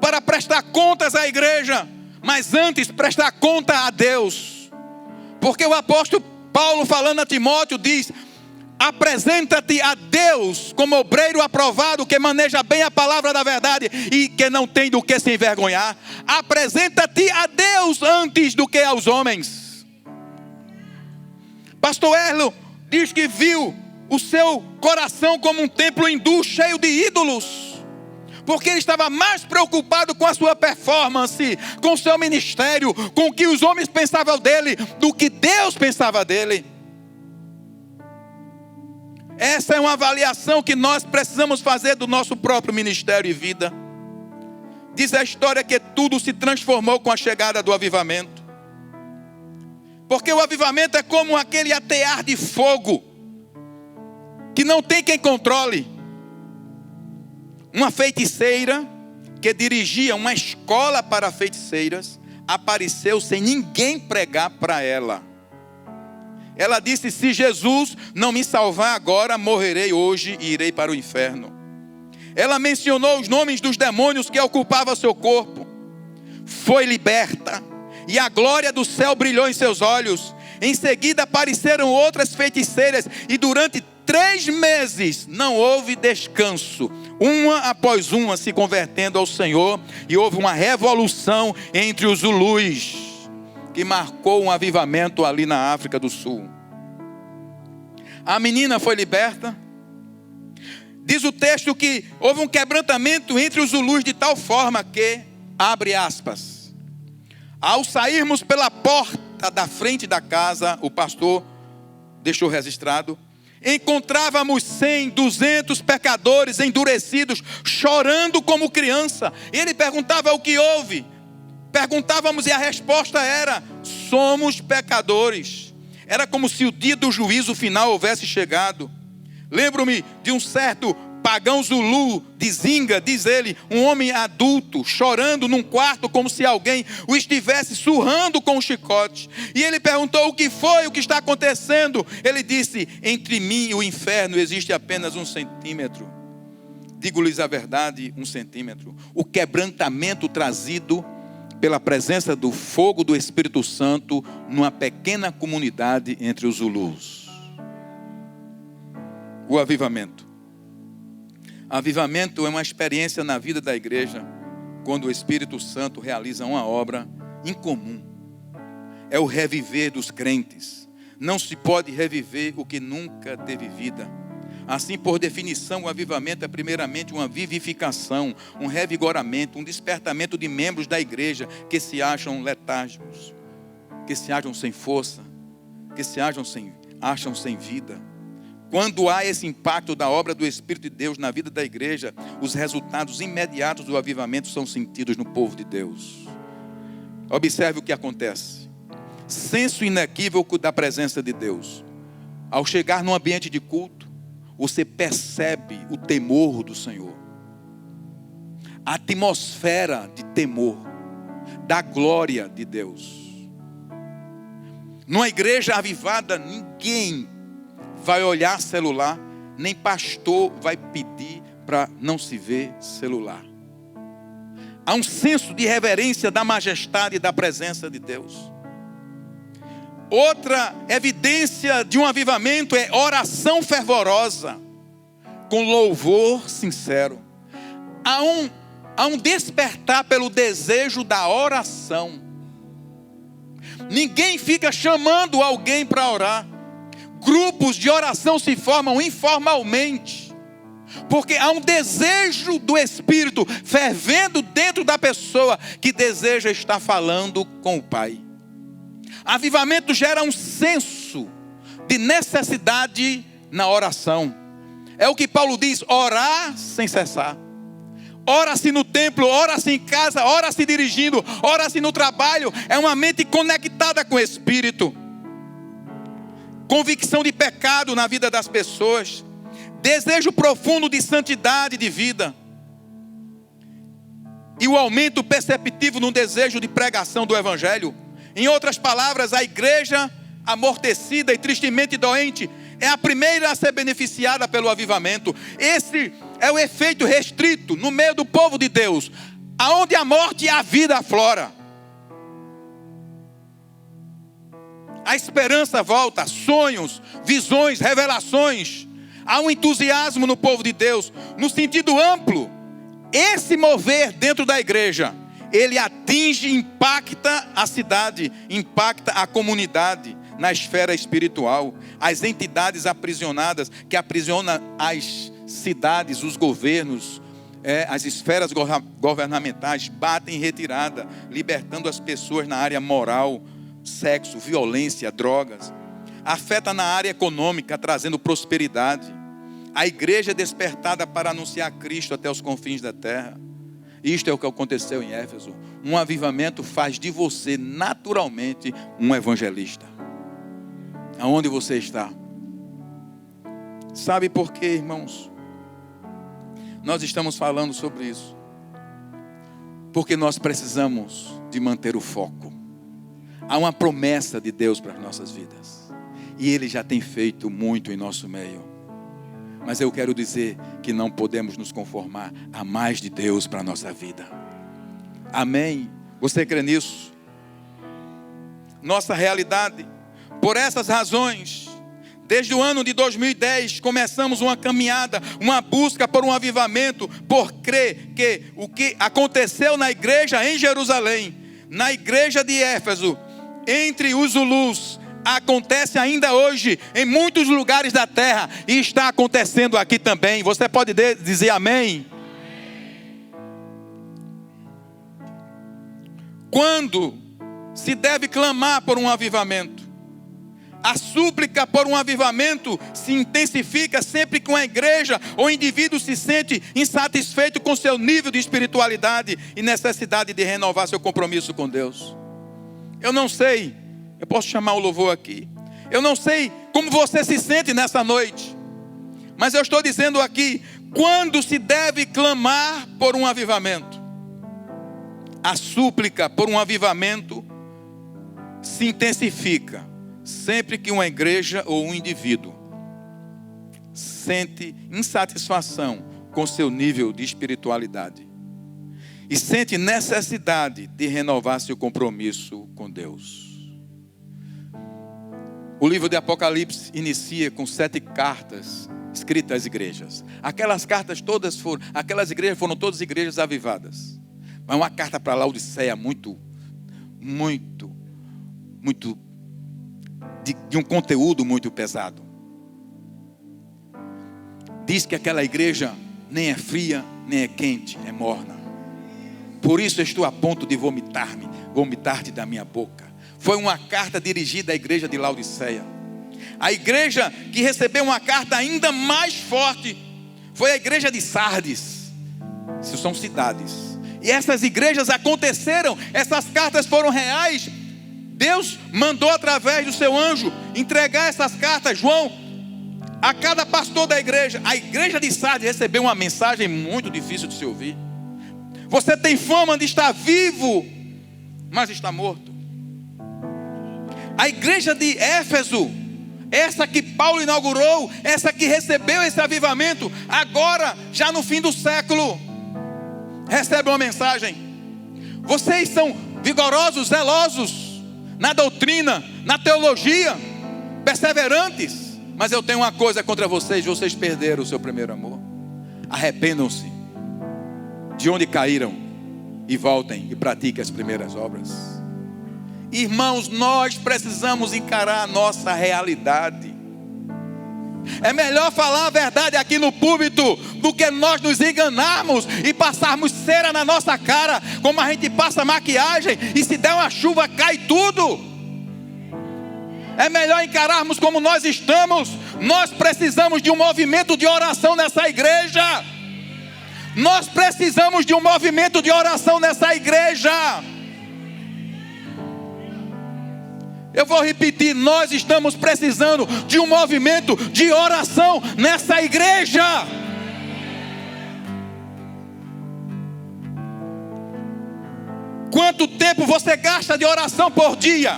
para prestar contas à igreja, mas antes prestar conta a Deus. Porque o apóstolo Paulo, falando a Timóteo, diz: apresenta-te a Deus como obreiro aprovado, que maneja bem a palavra da verdade e que não tem do que se envergonhar. Apresenta-te a Deus antes do que aos homens. Pastor Erlo diz que viu o seu coração como um templo hindu cheio de ídolos, porque ele estava mais preocupado com a sua performance, com o seu ministério, com o que os homens pensavam dele, do que Deus pensava dele. Essa é uma avaliação que nós precisamos fazer do nosso próprio ministério e vida. Diz a história que tudo se transformou com a chegada do avivamento. Porque o avivamento é como aquele atear de fogo, que não tem quem controle. Uma feiticeira que dirigia uma escola para feiticeiras apareceu sem ninguém pregar para ela. Ela disse: se Jesus não me salvar agora, morrerei hoje e irei para o inferno. Ela mencionou os nomes dos demônios que ocupavam seu corpo. Foi liberta e a glória do céu brilhou em seus olhos. Em seguida apareceram outras feiticeiras e durante 3 meses não houve descanso, uma após uma se convertendo ao Senhor, e houve uma revolução entre os Zulus, que marcou um avivamento ali na África do Sul. A menina foi liberta. Diz o texto que houve um quebrantamento entre os Zulus de tal forma que, abre aspas, ao sairmos pela porta da frente da casa, o pastor deixou registrado, encontrávamos 100, 200 pecadores endurecidos, chorando como criança. Ele perguntava o que houve. Perguntávamos e a resposta era: somos pecadores. Era como se o dia do juízo final houvesse chegado. Lembro-me de um certo pagão Zulu de Zinga, diz ele, um homem adulto, chorando num quarto como se alguém o estivesse surrando com um chicote. E ele perguntou: o que foi, o que está acontecendo? Ele disse: entre mim e o inferno existe apenas 1 centímetro. Digo-lhes a verdade, 1 centímetro. O quebrantamento trazido pela presença do fogo do Espírito Santo numa pequena comunidade entre os Zulus. o avivamento. Avivamento é uma experiência na vida da igreja, quando o Espírito Santo realiza uma obra incomum. É o reviver dos crentes. Não se pode reviver o que nunca teve vida. Assim, por definição, o avivamento é primeiramente uma vivificação, um revigoramento, um despertamento de membros da igreja que se acham letárgicos, que se acham sem força, que se acham sem vida. Quando há esse impacto da obra do Espírito de Deus na vida da igreja, os resultados imediatos do avivamento são sentidos no povo de Deus. Observe o que acontece. Senso inequívoco da presença de Deus. Ao chegar num ambiente de culto, você percebe o temor do Senhor. A atmosfera de temor, da glória de Deus. Numa igreja avivada, ninguém vai olhar celular, nem pastor vai pedir para não se ver celular. Há um senso de reverência da majestade e da presença de Deus. Outra evidência de um avivamento é oração fervorosa, com louvor sincero. Há um despertar pelo desejo da oração. Ninguém fica chamando alguém para orar. Grupos de oração se formam informalmente, porque há um desejo do Espírito fervendo dentro da pessoa que deseja estar falando com o Pai. Avivamento gera um senso de necessidade na oração. É o que Paulo diz: orar sem cessar. Ora-se no templo, ora-se em casa, ora-se dirigindo, ora-se no trabalho. É uma mente conectada com o Espírito. Convicção de pecado na vida das pessoas. Desejo profundo de santidade de vida. E o aumento perceptivo no desejo de pregação do Evangelho. Em outras palavras, a igreja amortecida e tristemente doente é a primeira a ser beneficiada pelo avivamento. Esse é o efeito restrito no meio do povo de Deus, aonde a morte e a vida aflora. A esperança volta, sonhos, visões, revelações. Há um entusiasmo no povo de Deus, no sentido amplo. Esse mover dentro da igreja, ele atinge, impacta a cidade, impacta a comunidade na esfera espiritual. As entidades aprisionadas, que aprisionam as cidades, os governos, as esferas governamentais, batem em retirada, libertando as pessoas na área moral, sexo, violência, drogas. Afeta na área econômica, trazendo prosperidade. A igreja é despertada para anunciar Cristo até os confins da terra. Isto é o que aconteceu em Éfeso. Um avivamento faz de você naturalmente um evangelista. Aonde você está? Sabe por quê, irmãos? Nós estamos falando sobre isso. Porque nós precisamos de manter o foco. Há uma promessa de Deus para as nossas vidas. E Ele já tem feito muito em nosso meio. Mas eu quero dizer que não podemos nos conformar a mais de Deus para a nossa vida. Amém? Você crê nisso? Nossa realidade. Por essas razões, desde o ano de 2010, começamos uma caminhada, uma busca por um avivamento, por crer que o que aconteceu na igreja em Jerusalém, na igreja de Éfeso, entre os Zulus, acontece ainda hoje em muitos lugares da terra e está acontecendo aqui também. Você pode dizer amém? Quando se deve clamar por um avivamento? A súplica por um avivamento se intensifica sempre que uma igreja ou indivíduo se sente insatisfeito com seu nível de espiritualidade e necessidade de renovar seu compromisso com Deus. Eu não sei, eu posso chamar o louvor aqui. Eu não sei como você se sente nessa noite, mas eu estou dizendo aqui, quando se deve clamar por um avivamento? A súplica por um avivamento se intensifica sempre que uma igreja ou um indivíduo sente insatisfação com seu nível de espiritualidade e sente necessidade de renovar seu compromisso com Deus. O livro de Apocalipse inicia com 7 cartas escritas às igrejas. Aquelas cartas todas foram, aquelas igrejas foram todas igrejas avivadas. Mas uma carta para Laodiceia muito de um conteúdo muito pesado. Diz que aquela igreja nem é fria, nem é quente, é morna. Por isso estou a ponto de vomitar-te da minha boca. Foi uma carta dirigida à igreja de Laodiceia. A igreja que recebeu uma carta ainda mais forte foi a igreja de Sardes. Isso são cidades. E essas igrejas aconteceram, essas cartas foram reais. Deus mandou através do seu anjo entregar essas cartas, João, a cada pastor da igreja. A igreja de Sardes recebeu uma mensagem muito difícil de se ouvir. Você tem fama de estar vivo, mas está morto. A igreja de Éfeso, essa que Paulo inaugurou, essa que recebeu esse avivamento, agora, já no fim do século, recebe uma mensagem: vocês são vigorosos, zelosos na doutrina, na teologia, perseverantes, mas eu tenho uma coisa contra vocês: vocês perderam o seu primeiro amor. Arrependam-se de onde caíram e voltem e pratiquem as primeiras obras. Irmãos, nós precisamos encarar a nossa realidade. É melhor falar a verdade aqui no púlpito do que nós nos enganarmos e passarmos cera na nossa cara, como a gente passa maquiagem e se der uma chuva cai tudo. É melhor encararmos como nós estamos. Nós precisamos de um movimento de oração nessa igreja. Nós precisamos de um movimento de oração nessa igreja. Eu vou repetir, nós estamos precisando de um movimento de oração nessa igreja. Quanto tempo você gasta de oração por dia?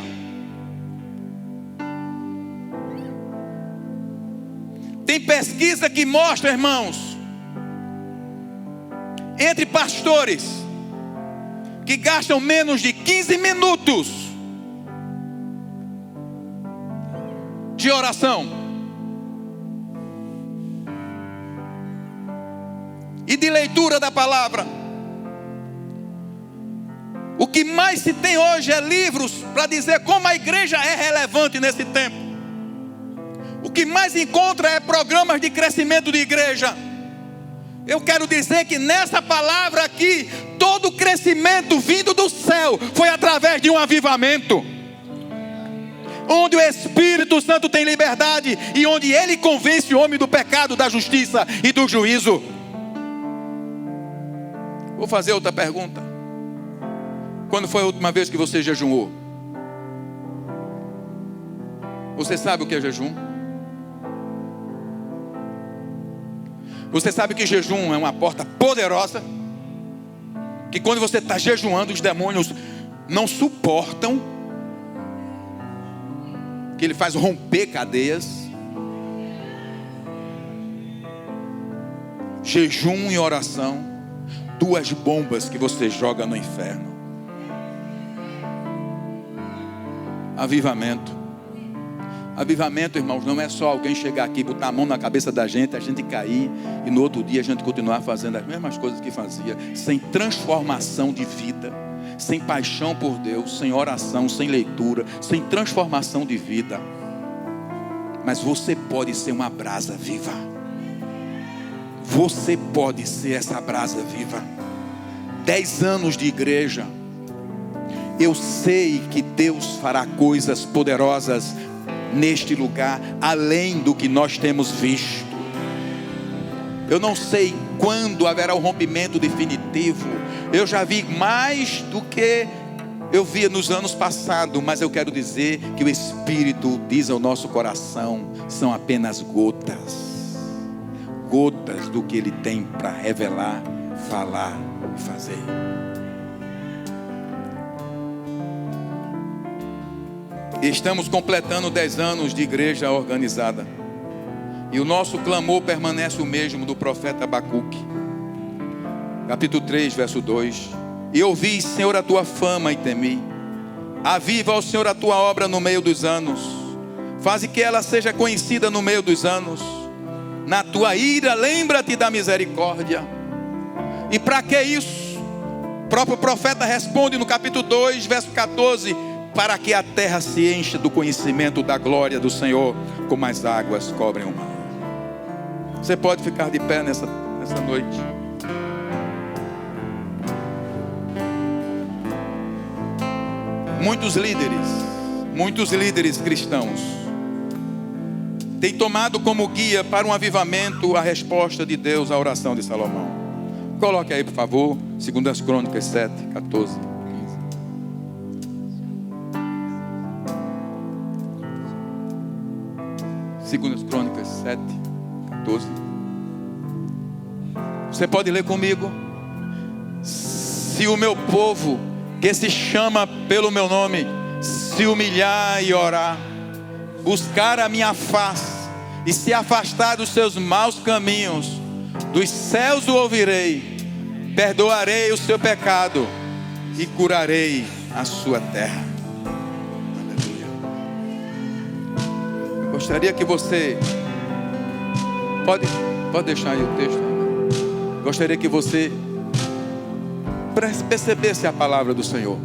Tem pesquisa que mostra, irmãos, entre pastores que gastam menos de 15 minutos de oração e de leitura da palavra. O que mais se tem hoje é livros para dizer como a igreja é relevante nesse tempo. O que mais encontra é programas de crescimento de igreja. Eu quero dizer que nessa palavra aqui, todo o crescimento vindo do céu foi através de um avivamento, onde o Espírito Santo tem liberdade e onde ele convence o homem do pecado, da justiça e do juízo. Vou fazer outra pergunta. Quando foi a última vez que você jejuou? Você sabe o que é jejum? Você sabe que jejum é uma porta poderosa, que quando você está jejuando, os demônios não suportam, que ele faz romper cadeias. Jejum e oração, duas bombas que você joga no inferno. Avivamento. Avivamento, irmãos, não é só alguém chegar aqui, botar a mão na cabeça da gente, a gente cair e no outro dia a gente continuar fazendo as mesmas coisas que fazia, sem transformação de vida, sem paixão por Deus, sem oração, sem leitura, sem transformação de vida. Mas você pode ser uma brasa viva. Você pode ser essa brasa viva. 10 anos de igreja. Eu sei que Deus fará coisas poderosas neste lugar, além do que nós temos visto. Eu não sei quando haverá o rompimento definitivo. Eu já vi mais do que eu via nos anos passados, mas eu quero dizer que o Espírito diz ao nosso coração, são apenas gotas, gotas do que Ele tem para revelar, falar e fazer. Estamos completando 10 anos de igreja organizada. E o nosso clamor permanece o mesmo do profeta Abacuque. Capítulo 3, verso 2. E ouvi, Senhor, a tua fama e temi. Aviva, ó Senhor, a tua obra no meio dos anos. Faze que ela seja conhecida no meio dos anos. Na tua ira, lembra-te da misericórdia. E para que isso? O próprio profeta responde no capítulo 2, verso 14: para que a terra se encha do conhecimento da glória do Senhor, como as águas cobrem o mar. Você pode ficar de pé nessa noite. Muitos líderes cristãos têm tomado como guia para um avivamento a resposta de Deus à oração de Salomão. Coloque aí, por favor, 2 Crônicas 7, 14, 15. 2 Crônicas 7, 14. Você pode ler comigo? Se o meu povo, que se chama pelo meu nome, se humilhar e orar, buscar a minha face e se afastar dos seus maus caminhos, dos céus o ouvirei, perdoarei o seu pecado e curarei a sua terra. Aleluia. Eu gostaria que você pode deixar aí o texto. Gostaria que você percebesse a palavra do Senhor.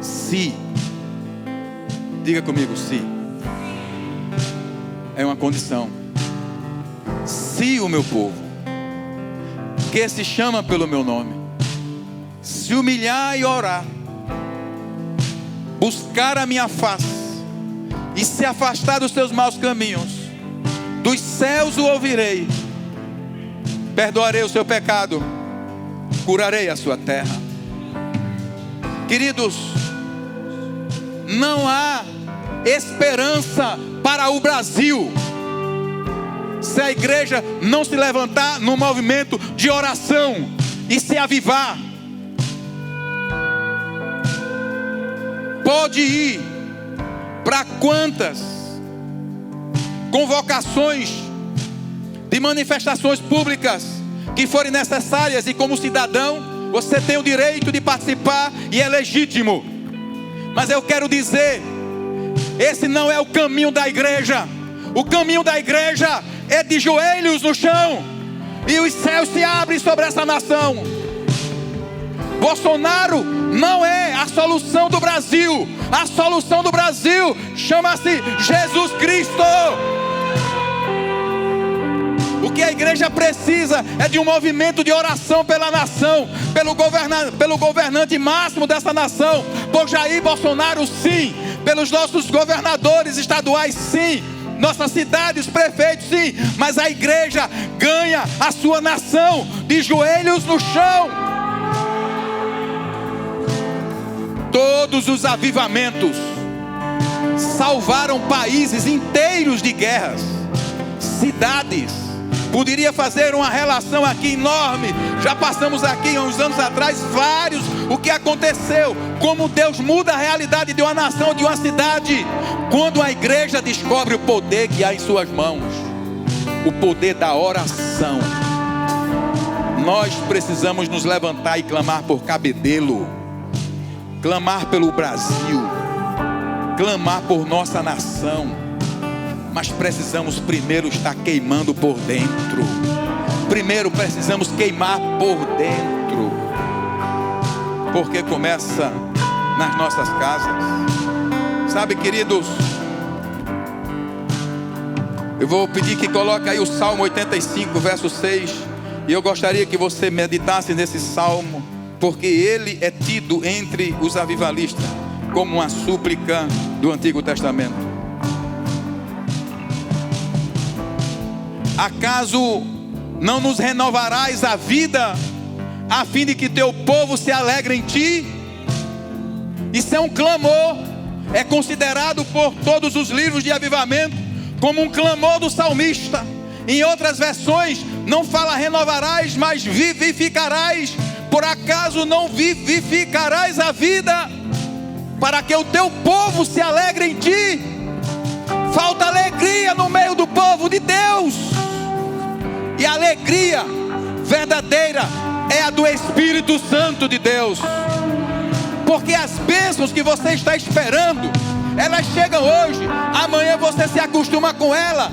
Se, diga comigo, se é uma condição. Se o meu povo, que se chama pelo meu nome, se humilhar e orar, buscar a minha face e se afastar dos seus maus caminhos, dos céus o ouvirei, perdoarei o seu pecado, curarei a sua terra. Queridos, não há esperança para o Brasil se a igreja não se levantar no movimento de oração e se avivar. Pode ir para quantas convocações de manifestações públicas que forem necessárias, e como cidadão você tem o direito de participar e é legítimo. Mas eu quero dizer, esse não é o caminho da igreja. O caminho da igreja é de joelhos no chão, e os céus se abrem sobre essa nação. Bolsonaro não é a solução do Brasil. A solução do Brasil chama-se Jesus Cristo. O que a igreja precisa é de um movimento de oração pela nação, pelo governante máximo dessa nação, por Jair Bolsonaro, sim, pelos nossos governadores estaduais, sim, nossas cidades, prefeitos, sim, mas a igreja ganha a sua nação de joelhos no chão. Todos os avivamentos salvaram países inteiros de guerras, cidades. Poderia fazer uma relação aqui enorme. Já passamos aqui há uns anos atrás vários. O que aconteceu? Como Deus muda a realidade de uma nação, de uma cidade, quando a igreja descobre o poder que há em suas mãos, o poder da oração. Nós precisamos nos levantar e clamar por Cabedelo, clamar pelo Brasil, clamar por nossa nação. Mas precisamos primeiro estar queimando por dentro. Primeiro precisamos queimar por dentro. Porque começa nas nossas casas. Sabe, queridos, eu vou pedir que coloque aí o Salmo 85, verso 6. E eu gostaria que você meditasse nesse salmo, porque ele é tido entre os avivalistas como uma súplica do Antigo Testamento. Acaso não nos renovarás a vida, a fim de que teu povo se alegre em ti? Isso é um clamor, é considerado por todos os livros de avivamento como um clamor do salmista. Em outras versões não fala renovarás, mas vivificarás. Por acaso não vivificarás a vida, para que o teu povo se alegre em ti? Falta alegria no meio do povo de Deus. E a alegria verdadeira é a do Espírito Santo de Deus. Porque as bênçãos que você está esperando, Elas chegam hoje, amanhã você se acostuma com ela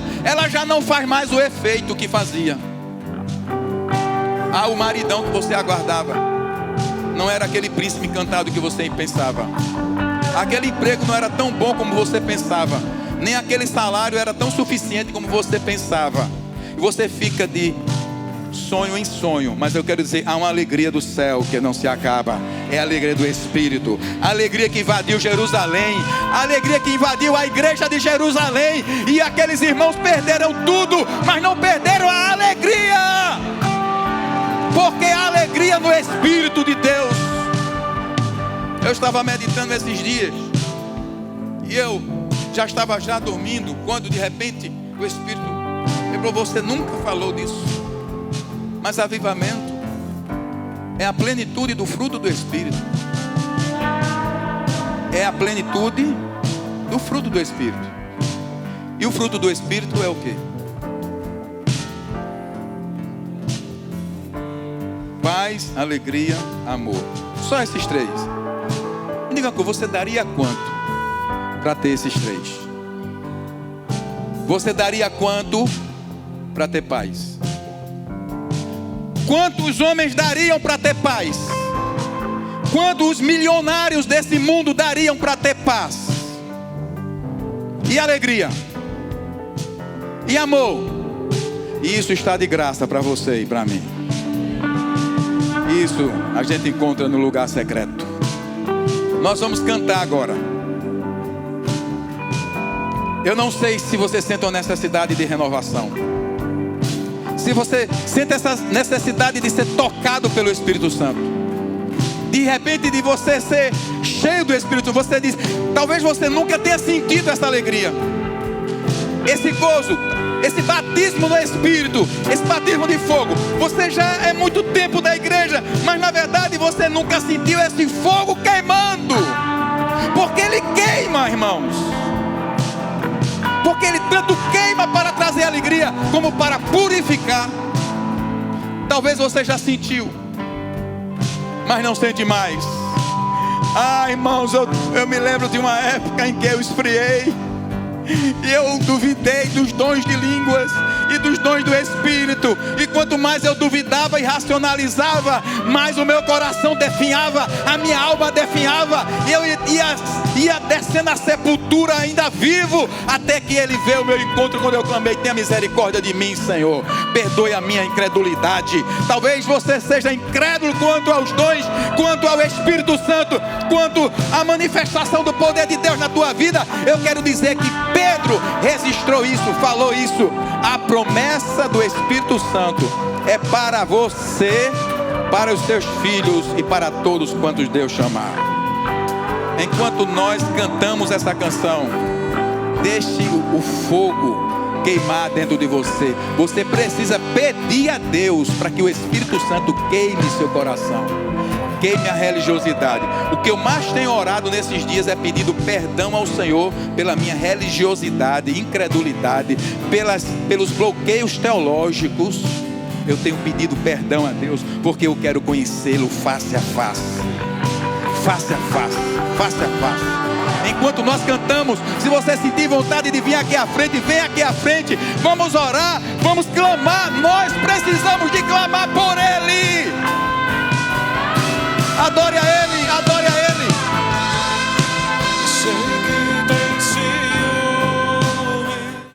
já não faz mais o efeito que fazia. O maridão que você aguardava não era aquele príncipe encantado que você pensava. Aquele emprego não era tão bom como você pensava. Nem aquele salário era tão suficiente como você pensava. E você fica de sonho em sonho. Mas eu quero dizer, há uma alegria do céu que não se acaba. É a alegria do Espírito. A alegria que invadiu Jerusalém. A alegria que invadiu a igreja de Jerusalém. E aqueles irmãos perderam tudo, mas não perderam a alegria. Porque a alegria no Espírito de Deus. Eu estava meditando esses dias. E eu já estava dormindo, quando de repente o Espírito lembrou: você nunca falou disso. Mas avivamento é a plenitude do fruto do Espírito. É a plenitude do fruto do Espírito. E o fruto do Espírito é o quê? Paz, alegria, amor. Só esses três. Me diga uma coisa, você daria quanto para ter esses três? Você daria quanto para ter paz? Quantos homens dariam para ter paz? Quantos milionários desse mundo dariam para ter paz? E alegria? E amor? E isso está de graça para você e para mim. Isso a gente encontra no lugar secreto. Nós vamos cantar agora. Eu não sei se você sente uma necessidade de renovação. Se você sente essa necessidade de ser tocado pelo Espírito Santo. De repente, de você ser cheio do Espírito. Você diz, talvez você nunca tenha sentido essa alegria, esse gozo, esse batismo no Espírito, esse batismo de fogo. Você já é muito tempo da igreja, mas na verdade você nunca sentiu esse fogo queimando. Porque ele queima, irmãos. Porque ele tanto queima para trazer alegria, como para purificar. Talvez você já sentiu, mas não sente mais. Irmãos, eu me lembro de uma época em que eu esfriei. E eu duvidei dos dons de línguas e dos dons do Espírito. E quanto mais eu duvidava e racionalizava, mais o meu coração definhava, a minha alma definhava. E eu ia descendo a sepultura ainda vivo, até que Ele veio ao meu encontro quando eu clamei: tenha misericórdia de mim, Senhor, perdoe a minha incredulidade. Talvez você seja incrédulo quanto aos dons, quanto ao Espírito Santo, quanto à manifestação do poder de Deus na tua vida. Eu quero dizer que Pedro registrou isso, falou isso. A promessa do Espírito Santo é para você, para os seus filhos e para todos quantos Deus chamar. Enquanto nós cantamos essa canção, deixe o fogo queimar dentro de você. Você precisa pedir a Deus para que o Espírito Santo queime seu coração, queime a religiosidade. O que eu mais tenho orado nesses dias é pedido perdão ao Senhor pela minha religiosidade, incredulidade, pelos bloqueios teológicos. Eu tenho pedido perdão a Deus, porque eu quero conhecê-lo face a face. Face a face, face a face. Enquanto nós cantamos, se você sentir vontade de vir aqui à frente, vem aqui à frente. Vamos orar, vamos clamar, nós